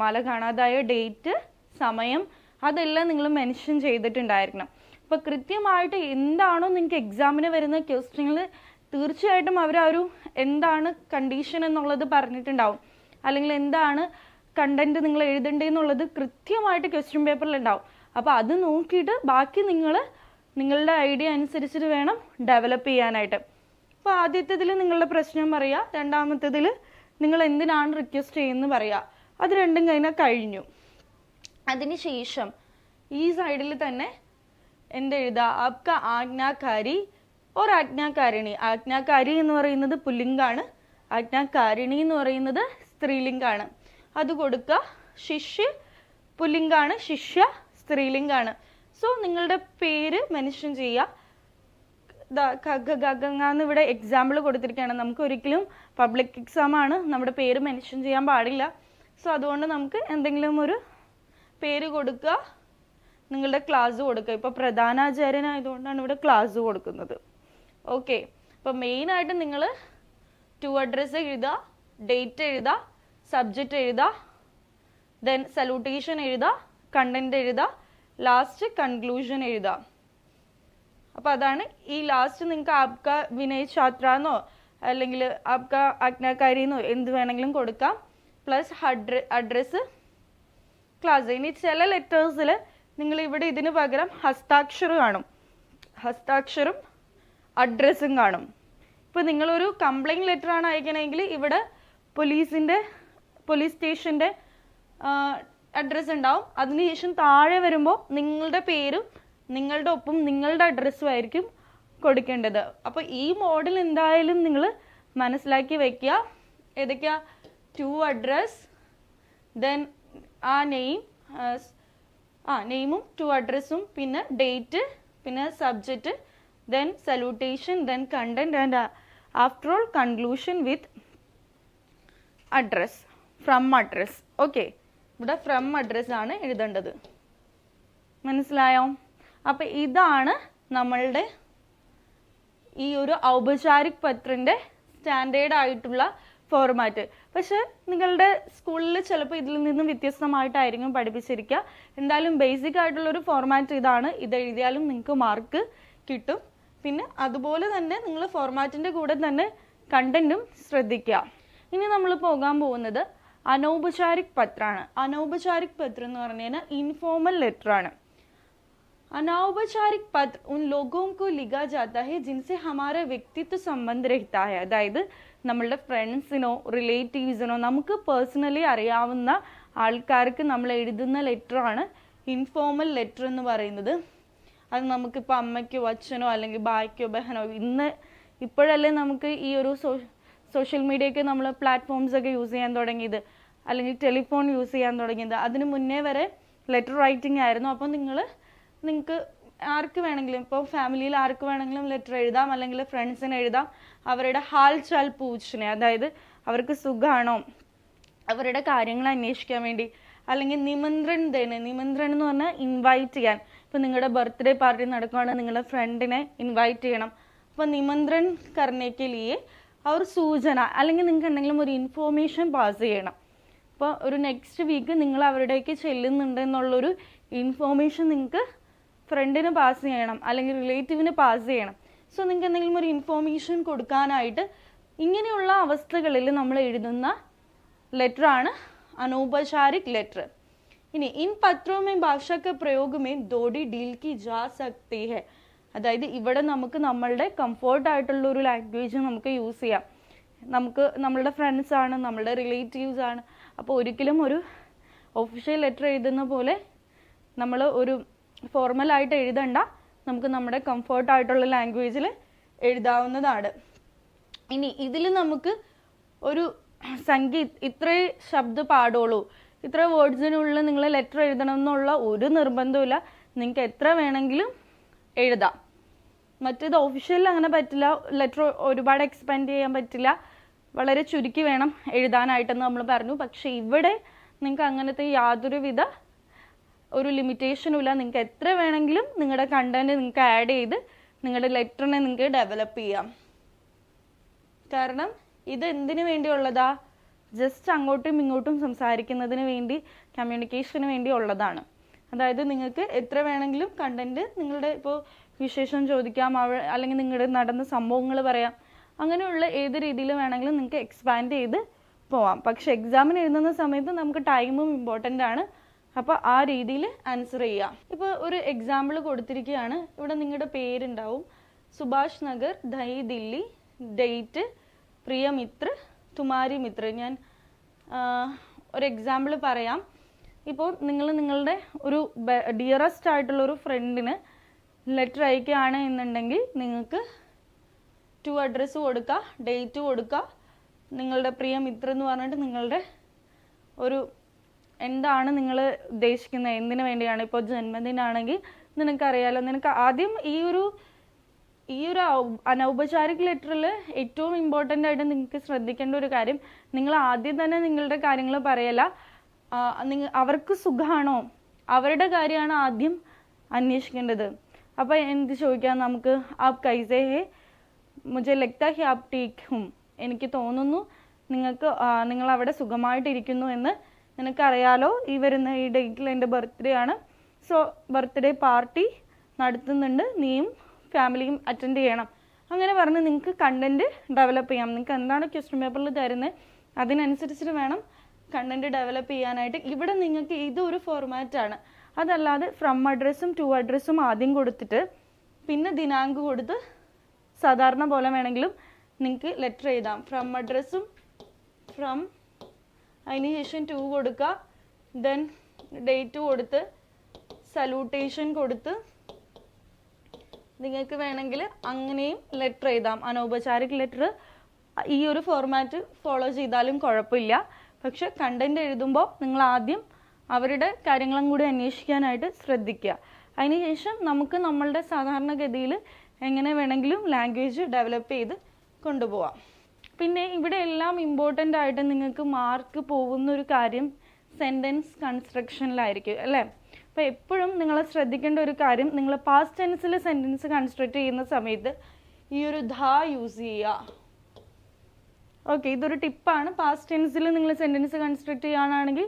മാല കാണാതായ ഡേറ്റ്, സമയം അതെല്ലാം നിങ്ങൾ മെൻഷൻ ചെയ്തിട്ടുണ്ടായിരിക്കണം. അപ്പോൾ കൃത്യമായിട്ട് എന്താണോ നിങ്ങൾക്ക് എക്സാമിന് വരുന്ന ക്വസ്റ്റ്യനിൽ തീർച്ചയായിട്ടും അവർ എന്താണ് കണ്ടീഷൻ എന്നുള്ളത് പറഞ്ഞിട്ടുണ്ടാവും, അല്ലെങ്കിൽ എന്താണ് കണ്ടന്റ് നിങ്ങൾ എഴുതേണ്ടതെന്നുള്ളത് കൃത്യമായിട്ട് ക്വസ്റ്റ്യൻ പേപ്പറിൽ ഉണ്ടാവും. അപ്പോൾ അത് നോക്കിയിട്ട് ബാക്കി നിങ്ങളുടെ ഐഡിയ അനുസരിച്ചിട്ട് വേണം ഡെവലപ്പ് ചെയ്യാനായിട്ട്. അപ്പോൾ ആദ്യത്തേതിൽ നിങ്ങളുടെ പ്രശ്നം പറയുക, രണ്ടാമത്തേതിൽ നിങ്ങൾ എന്തിനാണ് റിക്വസ്റ്റ് ചെയ്യുന്നത് പറയുക. അത് രണ്ടും കഴിഞ്ഞു. അതിനുശേഷം ഈ സൈഡിൽ തന്നെ എഴുതുക, ആപ്ക ആജ്ഞാകാരി ഒരു ആജ്ഞാകാരിണി. ആജ്ഞാകാരി എന്ന് പറയുന്നത് പുല്ലിംഗാണ്, ആജ്ഞാകാരിണി എന്ന് പറയുന്നത് സ്ത്രീലിംഗാണ്. അത് കൊടുക്കുക. ശിഷ്യ പുല്ലിംഗാണ്, ശിഷ്യ സ്ത്രീലിംഗാണ്. സോ നിങ്ങളുടെ പേര് മെൻഷൻ ചെയ്യുക. ഗംഗ ഇവിടെ എക്സാമ്പിൾ കൊടുത്തിരിക്കുകയാണ്. നമുക്ക് ഒരിക്കലും പബ്ലിക് എക്സാം ആണ്, നമ്മുടെ പേര് മെൻഷൻ ചെയ്യാൻ പാടില്ല. സോ അതുകൊണ്ട് നമുക്ക് എന്തെങ്കിലും ഒരു പേര് കൊടുക്കുക, നിങ്ങളുടെ ക്ലാസ് കൊടുക്കുക. ഇപ്പോൾ പ്രധാനാചാര്യനായതുകൊണ്ടാണ് ഇവിടെ ക്ലാസ് കൊടുക്കുന്നത്. ഓക്കെ, അപ്പോൾ മെയിനായിട്ട് നിങ്ങൾ ടു അഡ്രസ്സ് എഴുതുക, ഡേറ്റ് എഴുതുക, സബ്ജക്റ്റ് എഴുതുക, ദെൻ സല്യൂട്ടേഷൻ എഴുതുക, കണ്ടന്റ് എഴുതുക, ലാസ്റ്റ് കൺക്ലൂഷൻ എഴുതുക. അപ്പോൾ അതാണ് ഈ ലാസ്റ്റ് നിങ്ങൾക്ക് ആപ്ക വിനയ് ഛാത്ര എന്നോ അല്ലെങ്കിൽ ആപ്ക ആജ്ഞാകാരി എന്നോ എന്ത് വേണമെങ്കിലും കൊടുക്കാം. Plus address, class. ഇനി ചില ലെറ്റേഴ്സിൽ നിങ്ങൾ ഇവിടെ ഇതിന് പകരം ഹസ്താക്ഷരം കാണും, ഹസ്താക്ഷരം അഡ്രസ്സും കാണും. ഇപ്പോൾ നിങ്ങളൊരു കംപ്ലൈൻറ്റ് ലെറ്റർ ആണ് അയക്കണമെങ്കിൽ ഇവിടെ പോലീസ് സ്റ്റേഷൻ്റെ അഡ്രസ്സ് ഉണ്ടാവും. അതിനുശേഷം താഴെ വരുമ്പോൾ നിങ്ങളുടെ പേരും നിങ്ങളുടെ ഒപ്പം നിങ്ങളുടെ അഡ്രസ്സും ആയിരിക്കും കൊടുക്കേണ്ടത്. അപ്പോൾ ഈ മോഡൽ എന്തായാലും നിങ്ങൾ മനസ്സിലാക്കി വെക്കുക. ഏതൊക്കെയാ? ടു അഡ്രസ്, ദെൻ ആ നെയിമും ടു അഡ്രസ്സും, പിന്നെ ഡേറ്റ്, പിന്നെ subject, then salutation, then content and after all conclusion with address, from address. Okay, ഇവിടെ ഫ്രം അഡ്രസ് ആണ് എഴുതേണ്ടത്. മനസ്സിലായോ? അപ്പം ഇതാണ് നമ്മളുടെ ഈ ഒരു ഔപചാരിക് പത്രൻ്റെ സ്റ്റാൻഡേർഡ് ആയിട്ടുള്ള ഫോർമാറ്റ്. പക്ഷെ നിങ്ങളുടെ സ്കൂളിൽ ചിലപ്പോൾ ഇതിൽ നിന്നും വ്യത്യസ്തമായിട്ടായിരിക്കും പഠിപ്പിച്ചിരിക്കുക. എന്തായാലും ബേസിക് ആയിട്ടുള്ളൊരു ഫോർമാറ്റ് ഇതാണ്. ഇത് എഴുതിയാലും നിങ്ങൾക്ക് മാർക്ക് കിട്ടും. പിന്നെ അതുപോലെ തന്നെ നിങ്ങൾ ഫോർമാറ്റിൻ്റെ കൂടെ തന്നെ കണ്ടന്റും ശ്രദ്ധിക്കുക. ഇനി നമ്മൾ പോകാൻ പോകുന്നത് അനൗപചാരിക് പത്രമാണ്. അനൗപചാരിക് പത്രം എന്ന് പറഞ്ഞു കഴിഞ്ഞാൽ ഇൻഫോർമൽ ലെറ്റർ ആണ്. अनौपचारिक पत्र उन लोगों को लिखा जाता है जिनसे हमारा व्यक्तित्व संबंध रहता है. അതായത് നമ്മളുടെ ഫ്രണ്ട്സിനോ റിലേറ്റീവ്സിനോ നമുക്ക് പേഴ്സണലി അറിയാവുന്ന ആൾക്കാർക്ക് നമ്മൾ എഴുതുന്ന ലെറ്ററാണ് ഇൻഫോർമൽ ലെറ്റർ എന്ന് പറയുന്നത്. അത് നമുക്കിപ്പോൾ അമ്മയ്ക്കോ അച്ഛനോ അല്ലെങ്കിൽ ഭായ്ക്കോ ബഹനോ ഇപ്പോഴല്ലേ നമുക്ക് ഈ ഒരു സോഷ്യൽ മീഡിയയ്ക്ക് നമ്മൾ പ്ലാറ്റ്ഫോംസ് ഒക്കെ യൂസ് ചെയ്യാൻ തുടങ്ങിയത്, അല്ലെങ്കിൽ ടെലിഫോൺ യൂസ് ചെയ്യാൻ തുടങ്ങിയത്. അതിന് മുന്നേ വരെ ലെറ്റർ റൈറ്റിംഗ് ആയിരുന്നു. അപ്പോൾ നിങ്ങൾക്ക് ആർക്ക് വേണമെങ്കിലും, ഇപ്പോൾ ഫാമിലിയിൽ ആർക്ക് വേണമെങ്കിലും ലെറ്റർ എഴുതാം, അല്ലെങ്കിൽ ഫ്രണ്ട്സിന് എഴുതാം. അവരുടെ ഹാൽ ചാൽ പൂച്ഛനെ, അതായത് അവർക്ക് സുഖമാണോ, അവരുടെ കാര്യങ്ങൾ അന്വേഷിക്കാൻ വേണ്ടി, അല്ലെങ്കിൽ നിമന്ത്രൺ എന്ന് പറഞ്ഞാൽ ഇൻവൈറ്റ് ചെയ്യാൻ. ഇപ്പോൾ നിങ്ങളുടെ ബർത്ത്ഡേ പാർട്ടി നടക്കുകയാണെങ്കിൽ നിങ്ങളുടെ ഫ്രണ്ടിനെ ഇൻവൈറ്റ് ചെയ്യണം. അപ്പോൾ നിമന്ത്രൺ കർണേക്ക് ലിയെ അവർ സൂചന, അല്ലെങ്കിൽ നിങ്ങൾക്ക് എന്തെങ്കിലും ഒരു ഇൻഫോർമേഷൻ പാസ് ചെയ്യണം. അപ്പോൾ ഒരു നെക്സ്റ്റ് വീക്ക് നിങ്ങൾ അവരുടേക്ക് ചെല്ലുന്നുണ്ട് എന്നുള്ളൊരു ഇൻഫോർമേഷൻ നിങ്ങൾക്ക് ഫ്രണ്ടിന് പാസ് ചെയ്യണം, അല്ലെങ്കിൽ റിലേറ്റീവിന് പാസ് ചെയ്യണം. സോ നിങ്ങൾക്ക് എന്തെങ്കിലും ഒരു ഇൻഫോർമേഷൻ കൊടുക്കാനായിട്ട് ഇങ്ങനെയുള്ള അവസ്ഥകളിൽ നമ്മൾ എഴുതുന്ന ലെറ്ററാണ് अनौपचारिक लेटर. ഇനി इन पत्रों में भाषा के प्रयोग में दोडी डील की जा सकती है. അതായത് ഇവിടെ നമുക്ക് നമ്മളുടെ കംഫോർട്ട് ആയിട്ടുള്ള ഒരു ലാംഗ്വേജ് നമുക്ക് യൂസ് ചെയ്യാം. നമുക്ക് നമ്മളുടെ ഫ്രണ്ട്സ് ആണ്, നമ്മളുടെ റിലേറ്റീവ്സ് ആണ്. അപ്പോൾ ഒരിക്കലും ഒരു ഒഫീഷ്യൽ ലെറ്റർ എഴുതുന്ന പോലെ നമ്മൾ ഒരു ഫോർമലായിട്ട് എഴുതണ്ട. നമുക്ക് നമ്മുടെ കംഫോർട്ട് ആയിട്ടുള്ള ലാംഗ്വേജിൽ എഴുതാവുന്നതാണ്. ഇനി ഇതിൽ നമുക്ക് ഒരു ഇത്രേ ശബ്ദ പാടുള്ളൂ, ഇത്ര വേർഡ്സിനുള്ളിൽ നിങ്ങൾ ലെറ്റർ എഴുതണം എന്നുള്ള ഒരു നിർബന്ധമില്ല. നിങ്ങൾക്ക് എത്ര വേണമെങ്കിലും എഴുതാം. മറ്റേത് ഒഫീഷ്യലിൽ അങ്ങനെ പറ്റില്ല. ലെറ്റർ ഒരുപാട് എക്സ്പാൻഡ് ചെയ്യാൻ പറ്റില്ല, വളരെ ചുരുക്കി വേണം എഴുതാനായിട്ടെന്ന് നമ്മൾ പറഞ്ഞു. പക്ഷെ ഇവിടെ നിങ്ങൾക്ക് അങ്ങനത്തെ യാതൊരുവിധ ഒരു ലിമിറ്റേഷനും ഇല്ല. നിങ്ങൾക്ക് എത്ര വേണമെങ്കിലും നിങ്ങളുടെ കണ്ടന്റ് നിങ്ങൾക്ക് ആഡ് ചെയ്ത് നിങ്ങളുടെ ലെറ്ററിനെ നിങ്ങൾക്ക് ഡെവലപ്പ് ചെയ്യാം. കാരണം ഇത് എന്തിനു വേണ്ടിയുള്ളതാ? ജസ്റ്റ് അങ്ങോട്ടും ഇങ്ങോട്ടും സംസാരിക്കുന്നതിന് വേണ്ടി, കമ്മ്യൂണിക്കേഷന് വേണ്ടി ഉള്ളതാണ്. അതായത് നിങ്ങൾക്ക് എത്ര വേണമെങ്കിലും കണ്ടന്റ്, നിങ്ങളുടെ ഇപ്പോൾ വിശേഷം ചോദിക്കാം, അല്ലെങ്കിൽ നിങ്ങളുടെ നടന്ന സംഭവങ്ങൾ പറയാം. അങ്ങനെയുള്ള ഏത് രീതിയിൽ വേണമെങ്കിലും നിങ്ങൾക്ക് എക്സ്പാൻഡ് ചെയ്ത് പോവാം. പക്ഷെ എക്സാമിന് എഴുതുന്ന സമയത്ത് നമുക്ക് ടൈമും ഇമ്പോർട്ടൻ്റ് ആണ്. അപ്പോൾ ആ രീതിയിൽ ആൻസർ ചെയ്യാം. ഇപ്പോൾ ഒരു എക്സാമ്പിൾ കൊടുത്തിരിക്കുകയാണ്. ഇവിടെ നിങ്ങളുടെ പേരുണ്ടാവും, സുഭാഷ് നഗർ, ദൈ ദില്ലി, ഡേറ്റ്, പ്രിയ മിത്ര, തുമാരി മിത്ര. ഞാൻ ഒരു എക്സാമ്പിൾ പറയാം. ഇപ്പോൾ നിങ്ങളുടെ ഒരു ഡിയറസ്റ്റ് ആയിട്ടുള്ള ഒരു ഫ്രണ്ടിന് ലെറ്റർ അയക്കുകയാണ് എന്നുണ്ടെങ്കിൽ നിങ്ങൾക്ക് ടു അഡ്രസ്സ് കൊടുക്കുക, ഡേറ്റ് കൊടുക്കുക, നിങ്ങളുടെ പ്രിയ മിത്ര എന്ന് പറഞ്ഞിട്ട് നിങ്ങളുടെ ഒരു എന്താണ് നിങ്ങൾ ഉദ്ദേശിക്കുന്നത്, എന്തിനു വേണ്ടിയാണ്. ഇപ്പോൾ ജന്മദിനാണെങ്കിൽ നിനക്കറിയാലോ. നിനക്ക് ആദ്യം ഈ ഒരു അനൗപചാരിക ലെറ്ററിൽ ഏറ്റവും ഇമ്പോർട്ടൻ്റ് ആയിട്ട് നിങ്ങൾക്ക് ശ്രദ്ധിക്കേണ്ട ഒരു കാര്യം, നിങ്ങൾ ആദ്യം തന്നെ നിങ്ങളുടെ കാര്യങ്ങൾ പറയല. അവർക്ക് സുഖമാണോ, അവരുടെ കാര്യമാണ് ആദ്യം അന്വേഷിക്കേണ്ടത്. അപ്പോൾ എന്ത് ചോദിക്കാം നമുക്ക്, ആപ് കൈസേ ഹേ, മുझे लगता है आप ठीक हूँ, എനിക്ക് തോന്നുന്നു നിങ്ങൾ അവിടെ സുഖമായിട്ടിരിക്കുന്നു എന്ന്. നിനക്കറിയാലോ ഈ വരുന്ന ഈ ഡേറ്റിൽ എൻ്റെ ബർത്ത്ഡേ ആണ്, സോ ബർത്ത്ഡേ പാർട്ടി നടത്തുന്നുണ്ട്, നീയും ഫാമിലിയും അറ്റൻഡ് ചെയ്യണം. അങ്ങനെ പറഞ്ഞ് നിങ്ങൾക്ക് കണ്ടന്റ് ഡെവലപ്പ് ചെയ്യാം. നിങ്ങൾക്ക് എന്താണ് ക്വസ്റ്റ്യൻ പേപ്പറിൽ തരുന്നത് അതിനനുസരിച്ചിട്ട് വേണം കണ്ടന്റ് ഡെവലപ്പ് ചെയ്യാനായിട്ട്. ഇവിടെ നിങ്ങൾക്ക് ഇതൊരു ഫോർമാറ്റാണ്. അതല്ലാതെ ഫ്രം അഡ്രസ്സും ടു അഡ്രസ്സും ആദ്യം കൊടുത്തിട്ട് പിന്നെ ദിനാങ്ക് കൊടുത്ത് സാധാരണ പോലെ വേണമെങ്കിലും നിങ്ങൾക്ക് ലെറ്റർ എഴുതാം. ഫ്രം അഡ്രസ്സും അതിന് ശേഷം ടു കൊടുക്കുക, ദെൻ ഡേറ്റ് കൊടുത്ത് സല്യൂട്ടേഷൻ കൊടുത്ത് നിങ്ങൾക്ക് വേണമെങ്കിൽ അങ്ങനെയും ലെറ്റർ എഴുതാം. അനൗപചാരിക ലെറ്റർ ഈ ഒരു ഫോർമാറ്റ് ഫോളോ ചെയ്താലും കുഴപ്പമില്ല. പക്ഷെ കണ്ടന്റ് എഴുതുമ്പോൾ നിങ്ങൾ ആദ്യം അവരുടെ കാര്യങ്ങളും കൂടി അന്വേഷിക്കാനായിട്ട് ശ്രദ്ധിക്കുക. അതിനുശേഷം നമുക്ക് നമ്മളുടെ സാധാരണഗതിയിൽ എങ്ങനെ വേണമെങ്കിലും ലാംഗ്വേജ് ഡെവലപ്പ് ചെയ്ത് കൊണ്ടുപോകാം. പിന്നെ ഇവിടെ എല്ലാം ഇമ്പോർട്ടൻ്റ് ആയിട്ട് നിങ്ങൾക്ക് മാർക്ക് പോകുന്ന ഒരു കാര്യം സെൻറ്റൻസ് കൺസ്ട്രക്ഷനിലായിരിക്കും അല്ലേ. അപ്പോൾ എപ്പോഴും നിങ്ങൾ ശ്രദ്ധിക്കേണ്ട ഒരു കാര്യം, നിങ്ങൾ പാസ്റ്റ് ടെൻസിൽ സെൻറ്റൻസ് കൺസ്ട്രക്ട് ചെയ്യുന്ന സമയത്ത് ഈ ഒരു ധാ യൂസ് ചെയ്യുക. ഓക്കെ, ഇതൊരു ടിപ്പാണ്. പാസ്റ്റ് ടെൻസിൽ നിങ്ങൾ സെൻറ്റൻസ് കൺസ്ട്രക്ട് ചെയ്യുകയാണെങ്കിൽ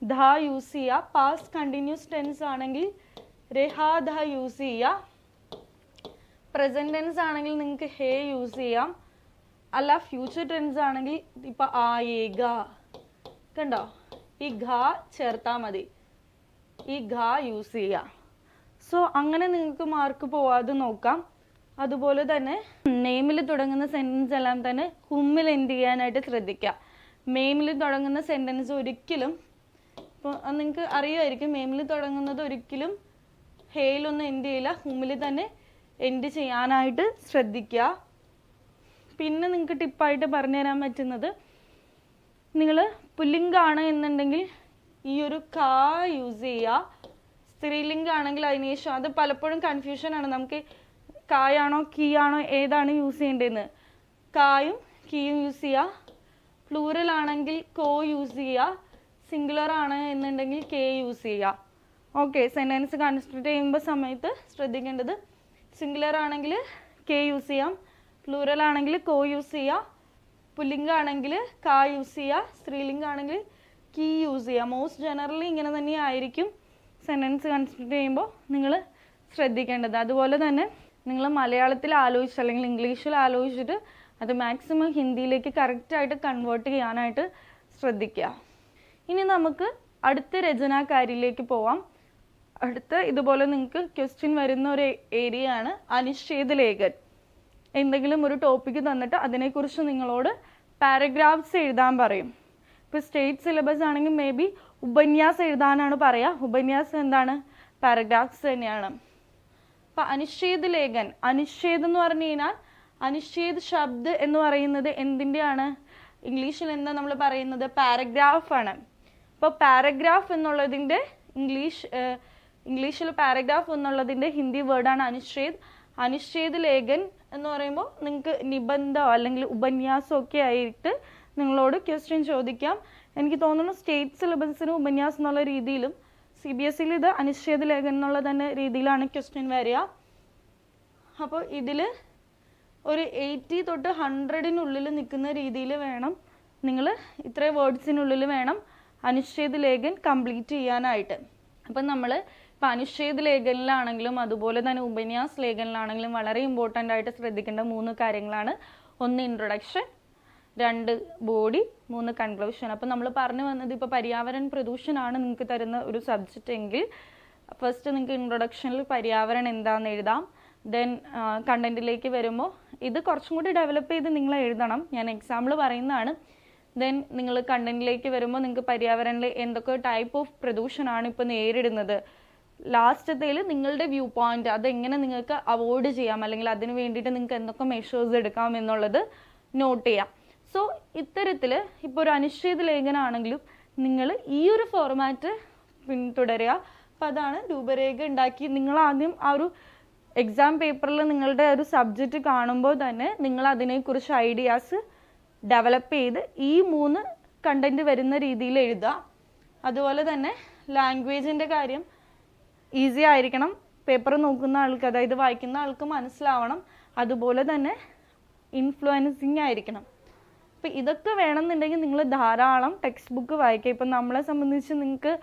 ധാ യൂസ് ചെയ്യുക. പാസ്റ്റ് കണ്ടിന്യൂസ് ടെൻസ് ആണെങ്കിൽ രഹാ ധാ യൂസ് ചെയ്യുക. പ്രസൻറ്റ് ടെൻസ് ആണെങ്കിൽ നിങ്ങൾക്ക് ഹേ യൂസ് ചെയ്യാം. അല്ല ഫ്യൂച്ചർ ടെൻസ് ആണെങ്കിൽ ഇപ്പം ആയേഗ, കണ്ടോ, ഈ ഘാ ചേർത്താൽ മതി, ഈ ഘാ യൂസ് ചെയ്യുക. സോ അങ്ങനെ നിങ്ങൾക്ക് മാർക്ക് പോവാതെ നോക്കാം. അതുപോലെ തന്നെ നെയിമിൽ തുടങ്ങുന്ന സെൻറ്റൻസ് എല്ലാം തന്നെ ഹുമ്മിൽ എൻഡ് ചെയ്യാനായിട്ട് ശ്രദ്ധിക്കുക. മെയിമിൽ തുടങ്ങുന്ന സെൻറ്റൻസ് ഒരിക്കലും, ഇപ്പോൾ നിങ്ങൾക്ക് അറിയുമായിരിക്കും, മെയിമിൽ തുടങ്ങുന്നത് ഒരിക്കലും ഹേയിലൊന്നും എൻഡ് ചെയ്യില്ല, ഹുമ്മിൽ തന്നെ എൻഡ് ചെയ്യാനായിട്ട് ശ്രദ്ധിക്കുക. പിന്നെ നിങ്ങൾക്ക് ടിപ്പായിട്ട് പറഞ്ഞു തരാൻ പറ്റുന്നത്, നിങ്ങൾ പുല്ലിംഗാണ് എന്നുണ്ടെങ്കിൽ ഈ ഒരു കാ യൂസ് ചെയ്യുക. സ്ത്രീലിംഗാണെങ്കിൽ അതിനുശേഷം, അത് പലപ്പോഴും കൺഫ്യൂഷനാണ്, നമുക്ക് കായാണോ കീ ആണോ ഏതാണ് യൂസ് ചെയ്യേണ്ടതെന്ന്. കായും കീയും യൂസ് ചെയ്യുക. പ്ലൂറൽ ആണെങ്കിൽ കോ യൂസ് ചെയ്യുക. സിംഗുലർ ആണ് എന്നുണ്ടെങ്കിൽ കെ യൂസ് ചെയ്യുക. ഓക്കെ, സെൻറ്റൻസ് കൺസ്ട്രക്ട് ചെയ്യുമ്പോൾ സമയത്ത് ശ്രദ്ധിക്കേണ്ടത്, സിംഗുലർ ആണെങ്കിൽ കെ യൂസ് ചെയ്യാം, പ്ലൂറൽ ആണെങ്കിൽ കോ യൂസ് ചെയ്യുക, പുല്ലിംഗാണെങ്കിൽ കാ യൂസ് ചെയ്യുക, സ്ത്രീലിംഗാണെങ്കിൽ കീ യൂസ് ചെയ്യുക. മോസ്റ്റ് ജനറലി ഇങ്ങനെ തന്നെ ആയിരിക്കും സെൻറ്റൻസ് കൺസ്ട്രക്ട് ചെയ്യുമ്പോൾ നിങ്ങൾ ശ്രദ്ധിക്കേണ്ടത്. അതുപോലെ തന്നെ നിങ്ങൾ മലയാളത്തിൽ ആലോചിച്ച് അല്ലെങ്കിൽ ഇംഗ്ലീഷിൽ ആലോചിച്ചിട്ട് അത് മാക്സിമം ഹിന്ദിയിലേക്ക് കറക്റ്റായിട്ട് കൺവേർട്ട് ചെയ്യാനായിട്ട് ശ്രദ്ധിക്കുക. ഇനി നമുക്ക് അടുത്ത രചനാകാരിയിലേക്ക് പോവാം. അടുത്ത ഇതുപോലെ നിങ്ങൾക്ക് ക്വസ്റ്റ്യൻ വരുന്ന ഒരു ഏരിയ ആണ് അനിശ്ചിത ലേഖൻ. എന്തെങ്കിലും ഒരു ടോപ്പിക്ക് തന്നിട്ട് അതിനെക്കുറിച്ച് നിങ്ങളോട് പാരഗ്രാഫ്സ് എഴുതാൻ പറയും. ഇപ്പോൾ സ്റ്റേറ്റ് സിലബസ് ആണെങ്കിൽ മേ ബി ഉപന്യാസം എഴുതാനാണ് പറയുക. ഉപന്യാസം എന്താണ്? പാരഗ്രാഫ്സ് തന്നെയാണ്. അപ്പം അനിശ്ചിത ലേഖൻ, അനിശ്ചിത് എന്ന് പറഞ്ഞു കഴിഞ്ഞാൽ അനിശ്ചിത് ശബ്ദ് എന്ന് പറയുന്നത് എന്തിൻ്റെയാണ്? ഇംഗ്ലീഷിൽ എന്താ നമ്മൾ പറയുന്നത്? പാരഗ്രാഫാണ്. അപ്പോൾ പാരഗ്രാഫ് എന്നുള്ളതിൻ്റെ ഇംഗ്ലീഷിൽ പാരഗ്രാഫ് എന്നുള്ളതിൻ്റെ ഹിന്ദി വേർഡാണ് അനിശ്ചിത്. അനിശ്ചിത ലേഖൻ എന്ന് പറയുമ്പോൾ നിങ്ങൾക്ക് നിബന്ധം അല്ലെങ്കിൽ ഉപന്യാസം ഒക്കെ ആയിട്ട് നിങ്ങളോട് ക്വസ്റ്റ്യൻ ചോദിക്കാം. എനിക്ക് തോന്നുന്നു സ്റ്റേറ്റ് സിലബസിന് ഉപന്യാസം എന്നുള്ള രീതിയിലും CBSEയിൽ ഇത് അനിശ്ചിത ലേഖൻ എന്നുള്ള തന്നെ രീതിയിലാണ് ക്വസ്റ്റ്യൻ വരിക. അപ്പോൾ ഇതിൽ ഒരു 80 തൊട്ട് 100-നുള്ളിൽ നിൽക്കുന്ന രീതിയിൽ വേണം നിങ്ങൾ, ഇത്രയും വേർഡ്സിനുള്ളിൽ വേണം അനിശ്ചിത ലേഖൻ കംപ്ലീറ്റ് ചെയ്യാനായിട്ട്. അപ്പം നമ്മൾ ഇപ്പം അനിശ്ചിത ലേഖനിലാണെങ്കിലും അതുപോലെ തന്നെ ഉപന്യാസ ലേഖനിലാണെങ്കിലും വളരെ ഇമ്പോർട്ടൻ്റ് ആയിട്ട് ശ്രദ്ധിക്കേണ്ട 3 കാര്യങ്ങളാണ്. 1 ഇൻട്രൊഡക്ഷൻ, 2 ബോഡി, 3 കൺക്ലൂഷൻ. അപ്പം നമ്മൾ പറഞ്ഞു വന്നത് ഇപ്പോൾ പര്യാവരൺ പ്രദൂഷണമാണ് നിങ്ങൾക്ക് തരുന്ന ഒരു സബ്ജക്റ്റ് എങ്കിൽ ഫസ്റ്റ് നിങ്ങൾക്ക് ഇൻട്രൊഡക്ഷനിൽ പര്യാവരണം എന്താണെന്ന് എഴുതാം. ദെൻ കണ്ടന്റിലേക്ക് വരുമ്പോൾ ഇത് കുറച്ചും കൂടി ഡെവലപ്പ് ചെയ്ത് നിങ്ങൾ എഴുതണം, ഞാൻ എക്സാമ്പിൾ പറയുന്നതാണ്. ദെൻ നിങ്ങൾ കണ്ടന്റിലേക്ക് വരുമ്പോൾ നിങ്ങൾക്ക് പര്യാവരണത്തിൽ എന്തൊക്കെ ടൈപ്പ് ഓഫ് പ്രദൂഷണമാണ് ഇപ്പോൾ നേരിടുന്നത്, ലാസ്റ്റത്തേൽ നിങ്ങളുടെ വ്യൂ പോയിന്റ് അതെങ്ങനെ നിങ്ങൾക്ക് അവോയ്ഡ് ചെയ്യാം അല്ലെങ്കിൽ അതിന് വേണ്ടിയിട്ട് നിങ്ങൾക്ക് എന്തൊക്കെ മെഷേഴ്സ് എടുക്കാം എന്നുള്ളത് നോട്ട് ചെയ്യാം. സോ ഇത്തരത്തിൽ ഇപ്പോൾ ഒരു അനിശ്ചിത ലേഖനമാണെങ്കിലും നിങ്ങൾ ഈ ഒരു ഫോർമാറ്റ് പിന്തുടരുക. അപ്പം അതാണ് രൂപരേഖ ഉണ്ടാക്കി. നിങ്ങൾ ആദ്യം ആ ഒരു എക്സാം പേപ്പറിൽ നിങ്ങളുടെ ഒരു സബ്ജക്റ്റ് കാണുമ്പോൾ തന്നെ നിങ്ങൾ അതിനെക്കുറിച്ച് ഐഡിയാസ് ഡെവലപ്പ് ചെയ്ത് ഈ 3 കണ്ടന്റ് വരുന്ന രീതിയിൽ എഴുതുക. അതുപോലെ തന്നെ ലാംഗ്വേജിൻ്റെ കാര്യം ഈസി ആയിരിക്കണം. പേപ്പർ നോക്കുന്ന ആൾക്ക്, അതായത് വായിക്കുന്ന ആൾക്ക് മനസ്സിലാവണം. അതുപോലെ തന്നെ ഇൻഫ്ലുവൻസിങ് ആയിരിക്കണം. അപ്പം ഇതൊക്കെ വേണമെന്നുണ്ടെങ്കിൽ നിങ്ങൾ ധാരാളം ടെക്സ്റ്റ് ബുക്ക് വായിക്കുക. ഇപ്പം നമ്മളെ സംബന്ധിച്ച് നിങ്ങൾക്ക്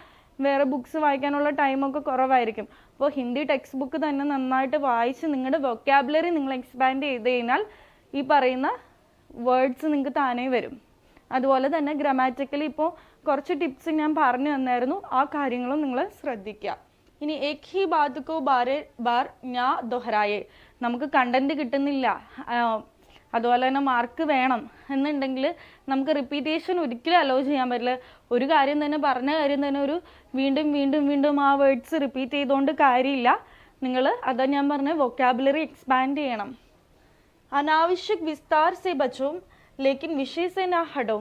വേറെ ബുക്സ് വായിക്കാനുള്ള ടൈമൊക്കെ കുറവായിരിക്കും. അപ്പോൾ ഹിന്ദി ടെക്സ്റ്റ് ബുക്ക് തന്നെ നന്നായിട്ട് വായിച്ച് നിങ്ങളുടെ വൊക്കാബുലറി നിങ്ങൾ എക്സ്പാൻഡ് ചെയ്ത് കഴിഞ്ഞാൽ ഈ പറയുന്ന വേർഡ്സ് നിങ്ങൾക്ക് താനേ വരും. അതുപോലെ തന്നെ ഗ്രാമാറ്റിക്കലി ഇപ്പോൾ കുറച്ച് ടിപ്സ് ഞാൻ പറഞ്ഞു തന്നായിരുന്നു, ആ കാര്യങ്ങളും നിങ്ങൾ ശ്രദ്ധിക്കുക. ഇനി ഏക് he Baat co Bare bar ഞാ ദൊഹരായേ, നമുക്ക് കണ്ടന്റ് കിട്ടുന്നില്ല, അതുപോലെ തന്നെ മാർക്ക് വേണം എന്നുണ്ടെങ്കിൽ നമുക്ക് റിപ്പീറ്റേഷൻ ഒരിക്കലും അലോ ചെയ്യാൻ പറ്റില്ല. ഒരു കാര്യം തന്നെ പറഞ്ഞ കാര്യം തന്നെ ഒരു വീണ്ടും വീണ്ടും വീണ്ടും ആ വേർഡ്സ് റിപ്പീറ്റ് ചെയ്തുകൊണ്ട് കാര്യമില്ല. നിങ്ങൾ അതാ ഞാൻ പറഞ്ഞ വൊക്കാബുലറി എക്സ്പാൻഡ് ചെയ്യണം. അനാവശ്യക് വിസ്താർ സെ ബച്ചോ ലേക്കിൻ വിഷയ സെ നാ ഹടോ.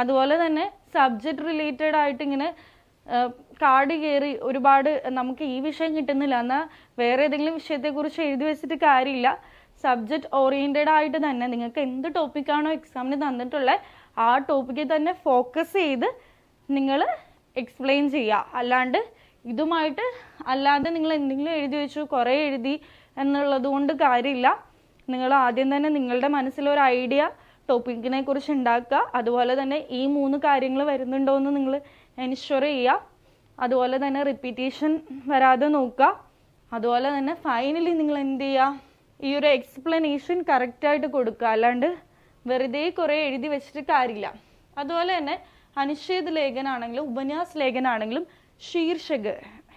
അതുപോലെ തന്നെ സബ്ജക്റ്റ് റിലേറ്റഡ് ആയിട്ട് ഇങ്ങനെ കാട് കയറി ഒരുപാട് നമുക്ക് ഈ വിഷയം കിട്ടുന്നില്ല എന്നാൽ വേറെ ഏതെങ്കിലും വിഷയത്തെക്കുറിച്ച് എഴുതി വെച്ചിട്ട് കാര്യമില്ല. സബ്ജക്റ്റ് ഓറിയൻറ്റഡ് ആയിട്ട് തന്നെ നിങ്ങൾക്ക് എന്ത് ടോപ്പിക്കാണോ എക്സാമിന് തന്നിട്ടുള്ളത് ആ ടോപ്പിക്കിൽ തന്നെ ഫോക്കസ് ചെയ്ത് നിങ്ങൾ എക്സ്പ്ലെയിൻ ചെയ്യുക. അല്ലാണ്ട് ഇതുമായിട്ട് അല്ലാതെ നിങ്ങൾ എന്തെങ്കിലും എഴുതി വെച്ചു കുറേ എഴുതി എന്നുള്ളത് കൊണ്ട് കാര്യമില്ല. നിങ്ങൾ ആദ്യം തന്നെ നിങ്ങളുടെ മനസ്സിലൊരു ഐഡിയ ടോപ്പിക്കിനെ കുറിച്ച് ഉണ്ടാക്കുക. അതുപോലെ തന്നെ ഈ 3 കാര്യങ്ങൾ വരുന്നുണ്ടോ എന്ന് നിങ്ങൾ എൻഷുർ ചെയ്യുക. അതുപോലെ തന്നെ റിപ്പീറ്റേഷൻ വരാതെ നോക്കുക. അതുപോലെ തന്നെ ഫൈനലി നിങ്ങൾ എന്ത് ചെയ്യുക, ഈ ഒരു എക്സ്പ്ലനേഷൻ കറക്റ്റായിട്ട് കൊടുക്കുക. അല്ലാണ്ട് വെറുതെ കുറേ എഴുതി വെച്ചിട്ട് കാര്യമില്ല. അതുപോലെ തന്നെ അനുച്ഛേദ ലേഖനാണെങ്കിലും ഉപന്യാസ ലേഖനാണെങ്കിലും ശീർഷക്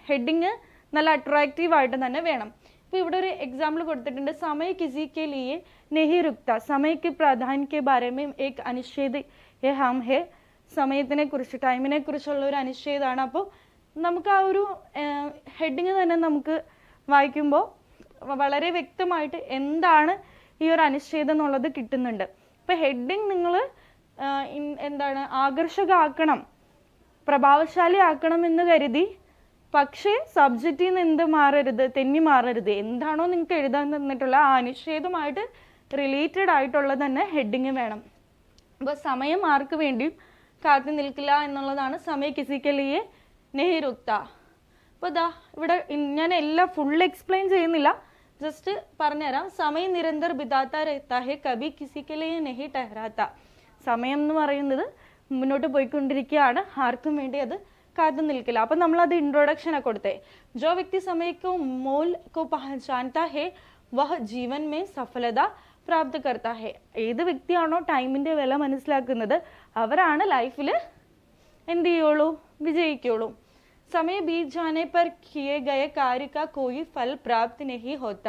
ഹെഡിങ് നല്ല അട്രാക്റ്റീവായിട്ട് തന്നെ വേണം. ഇപ്പോൾ ഇവിടെ ഒരു എക്സാമ്പിൾ കൊടുത്തിട്ടുണ്ട്, സമയ കിസി കെ ലിയെ നെഹി രുക്ത, സമയക്ക് പ്രാധാന്യ കെ ബാരേമേ ഏക് അനുച്ഛേദ് ഹം ഹെ. സമയത്തിനെ കുറിച്ച്, ടൈമിനെ കുറിച്ചുള്ള ഒരു അനുച്ഛേദമാണ്. അപ്പോൾ നമുക്ക് ആ ഒരു ഹെഡിങ് തന്നെ നമുക്ക് വായിക്കുമ്പോൾ വളരെ വ്യക്തമായിട്ട് എന്താണ് ഈ ഒരു അനുച്ഛേദം എന്നുള്ളത് കിട്ടുന്നുണ്ട്. ഇപ്പം ഹെഡിങ് നിങ്ങൾ എന്താണ് ആകർഷകമാക്കണം, പ്രഭാവശാലി ആക്കണം എന്ന് കരുതി, പക്ഷേ സബ്ജക്റ്റിൽ നിന്ന് എന്ത് മാറരുത്, തെന്നി മാറരുത്. എന്താണോ നിങ്ങൾക്ക് എഴുതാൻ തന്നിട്ടുള്ള ആ അനുച്ഛേദമായിട്ട് റിലേറ്റഡ് ആയിട്ടുള്ള തന്നെ ഹെഡിങ് വേണം. അപ്പോൾ സമയം ആർക്ക് വേണ്ടിയും കാത്തു നിൽക്കില്ല എന്നുള്ളതാണ് സമയ കിസിക്കലിയെ നെഹിരുക്ത. അപ്പോൾ ഇതാ ഇവിടെ ഞാൻ എല്ലാം ഫുൾ എക്സ്പ്ലെയിൻ ചെയ്യുന്നില്ല, ജസ്റ്റ് പറഞ്ഞുതരാം. സമയം നിരന്തർ ബിതാത്ത രഹത്താ ഹെ കബി കിസിക്കലിയെ നെഹി ടെഹ്റാത്ത. സമയം എന്ന് പറയുന്നത് മുന്നോട്ട് പോയിക്കൊണ്ടിരിക്കുകയാണ്, ആർക്കും വേണ്ടി അത് കാത്തു നിൽക്കില്ല. അപ്പം നമ്മളത് ഇൻട്രൊഡക്ഷനെ കൊടുത്തേ. ജോ വ്യക്തി സമയക്കോ മോൽ കോ പഹചാൻതാ ഹെ വഹ് ജീവൻ മേ സഫലത പ്രാപ്ത് കർത്താ ഹെ. ഏത് വ്യക്തിയാണോ ടൈമിൻ്റെ വില മനസ്സിലാക്കുന്നത് അവരാണ് ലൈഫിൽ എന്ത് ചെയ്യുള്ളൂ, വിജയിക്കുള്ളൂ. സമയ ബീത് ജാനെ പർ കിയെ ഗയ കാര്യ കാ കോയി ഫൽ പ്രാപ്തി നഹി ഹോത്ത.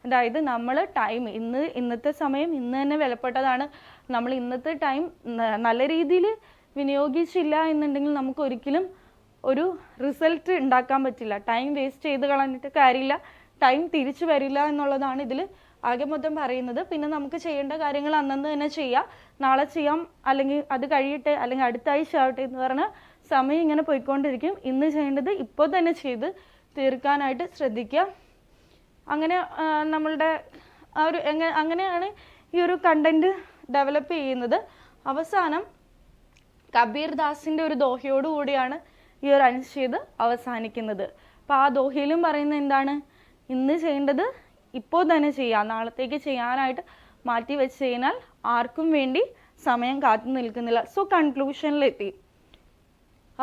അതായത് നമ്മൾ ടൈം ഇന്നത്തെ സമയം ഇന്ന് തന്നെ വിലപ്പെട്ടതാണ്. നമ്മൾ ഇന്നത്തെ ടൈം നല്ല രീതിയിൽ വിനിയോഗിച്ചില്ല എന്നുണ്ടെങ്കിൽ നമുക്ക് ഒരിക്കലും ഒരു റിസൾട്ട് ഉണ്ടാക്കാൻ പറ്റില്ല. ടൈം വേസ്റ്റ് ചെയ്ത് കളഞ്ഞിട്ട് കാര്യമില്ല, ടൈം തിരിച്ചു വരില്ല എന്നുള്ളതാണ് ഇതിൽ ആകെ മൊത്തം പറയുന്നത്. പിന്നെ നമുക്ക് ചെയ്യേണ്ട കാര്യങ്ങൾ അന്നന്ന് തന്നെ ചെയ്യാം, നാളെ ചെയ്യാം, അല്ലെങ്കിൽ അത് കഴിയട്ടെ, അല്ലെങ്കിൽ അടുത്ത ആഴ്ച ആവട്ടെ എന്ന് പറഞ്ഞാൽ സമയം ഇങ്ങനെ പോയിക്കൊണ്ടിരിക്കും. ഇന്ന് ചെയ്യേണ്ടത് ഇപ്പോൾ തന്നെ ചെയ്ത് തീർക്കാനായിട്ട് ശ്രദ്ധിക്കുക. അങ്ങനെ നമ്മളുടെ ആ ഒരു അങ്ങനെയാണ് ഈ ഒരു കണ്ടന്റ് ഡെവലപ്പ് ചെയ്യുന്നത്. അവസാനം കബീർ ദാസിൻ്റെ ഒരു ദോഹയോടുകൂടിയാണ് ഈ ഒരു അനുച്ഛേദം അവസാനിക്കുന്നത്. അപ്പോൾ ആ ദോഹയിലും പറയുന്നത് എന്താണ്, ഇന്ന് ചെയ്യേണ്ടത് ഇപ്പോൾ തന്നെ ചെയ്യാം, നാളത്തേക്ക് ചെയ്യാനായിട്ട് മാറ്റി വെച്ച് കഴിഞ്ഞാൽ ആർക്കും വേണ്ടി സമയം കാത്തു നിൽക്കുന്നില്ല. സോ കൺക്ലൂഷനിലെത്തി.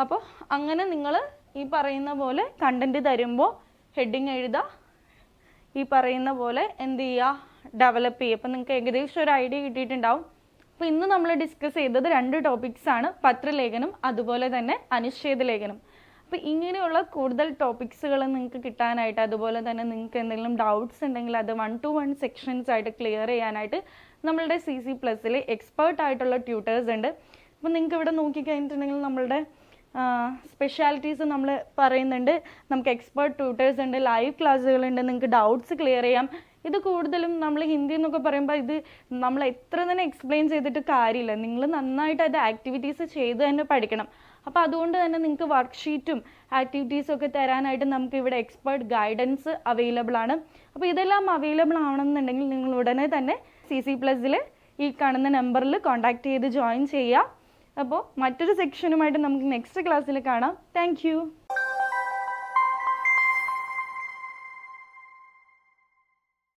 അപ്പോൾ അങ്ങനെ നിങ്ങൾ ഈ പറയുന്ന പോലെ കണ്ടന്റ് തരുമ്പോൾ ഹെഡിങ് എഴുതുക, ഈ പറയുന്ന പോലെ എന്ത് ചെയ്യുക, ഡെവലപ്പ് ചെയ്യുക. അപ്പം നിങ്ങൾക്ക് ഏകദേശം ഒരു ഐഡിയ കിട്ടിയിട്ടുണ്ടാവും. അപ്പോൾ ഇന്ന് നമ്മൾ ഡിസ്കസ് ചെയ്തത് 2 ടോപ്പിക്സ് ആണ്, പത്രലേഖനം അതുപോലെ തന്നെ അനുച്ഛേദ ലേഖനം. അപ്പോൾ ഇങ്ങനെയുള്ള കൂടുതൽ ടോപ്പിക്സുകൾ നിങ്ങൾക്ക് കിട്ടാനായിട്ട്, അതുപോലെ തന്നെ നിങ്ങൾക്ക് എന്തെങ്കിലും ഡൗട്ട്സ് ഉണ്ടെങ്കിൽ അത് 1-to-1 സെക്ഷൻസ് ആയിട്ട് ക്ലിയർ ചെയ്യാനായിട്ട് നമ്മളുടെ CC+ൽ എക്സ്പേർട്ട് ആയിട്ടുള്ള ട്യൂട്ടേഴ്സ് ഉണ്ട്. അപ്പോൾ നിങ്ങൾക്ക് ഇവിടെ നോക്കിക്കഴിഞ്ഞിട്ടുണ്ടെങ്കിൽ നമ്മളുടെ സ്പെഷ്യാലിറ്റീസ് നമ്മൾ പറയുന്നുണ്ട്. നമുക്ക് എക്സ്പേർട്ട് ട്യൂട്ടേഴ്സ് ഉണ്ട്, ലൈവ് ക്ലാസ്സുകളുണ്ട്, നിങ്ങൾക്ക് ഡൗട്ട്സ് ക്ലിയർ ചെയ്യാം. ഇത് കൂടുതലും നമ്മൾ ഹിന്ദി എന്നൊക്കെ പറയുമ്പോൾ ഇത് നമ്മൾ എത്ര തന്നെ എക്സ്പ്ലെയിൻ ചെയ്തിട്ട് കാര്യമില്ല. നിങ്ങൾ നന്നായിട്ട് അത് ആക്ടിവിറ്റീസ് ചെയ്ത് തന്നെ പഠിക്കണം. അപ്പോൾ അതുകൊണ്ട് തന്നെ നിങ്ങൾക്ക് വർക്ക്ഷീറ്റും ആക്ടിവിറ്റീസും ഒക്കെ തരാനായിട്ട് നമുക്ക് ഇവിടെ എക്സ്പേർട്ട് ഗൈഡൻസ് അവൈലബിൾ ആണ്. അപ്പോൾ ഇതെല്ലാം അവൈലബിൾ ആണെന്നുണ്ടെങ്കിൽ നിങ്ങൾ ഉടനെ തന്നെ CC+ൽ ഈ കാണുന്ന നമ്പറിൽ കോൺടാക്ട് ചെയ്ത് ജോയിൻ ചെയ്യുക. അപ്പോൾ മറ്റൊരു സെക്ഷനുമായിട്ട് നമുക്ക് നെക്സ്റ്റ് ക്ലാസ്സിൽ കാണാം. താങ്ക്